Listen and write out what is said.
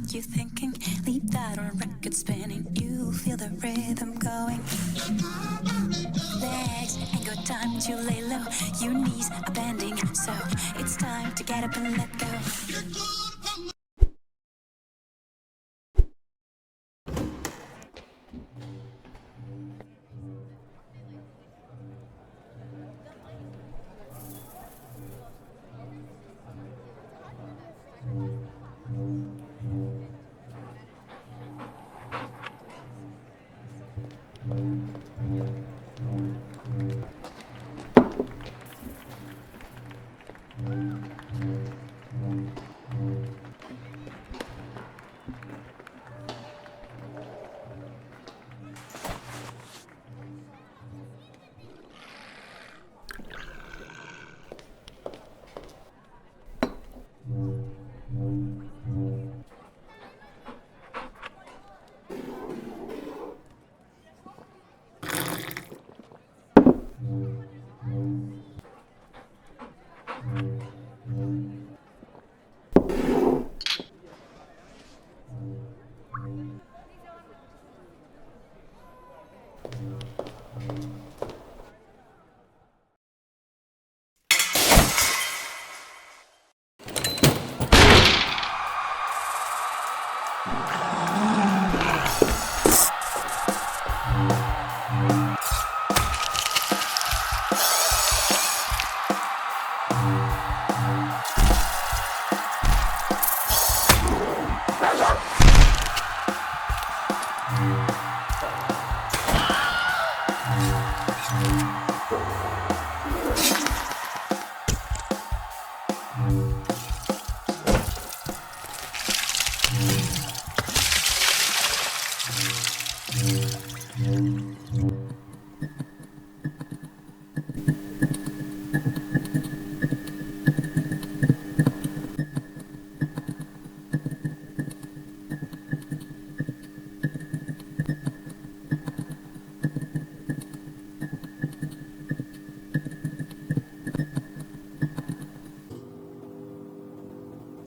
You thinking? Leave that on record spinning. You feel the rhythm going. Legs ain't got time to lay low. Your knees are bending, so it's time to get up and let go.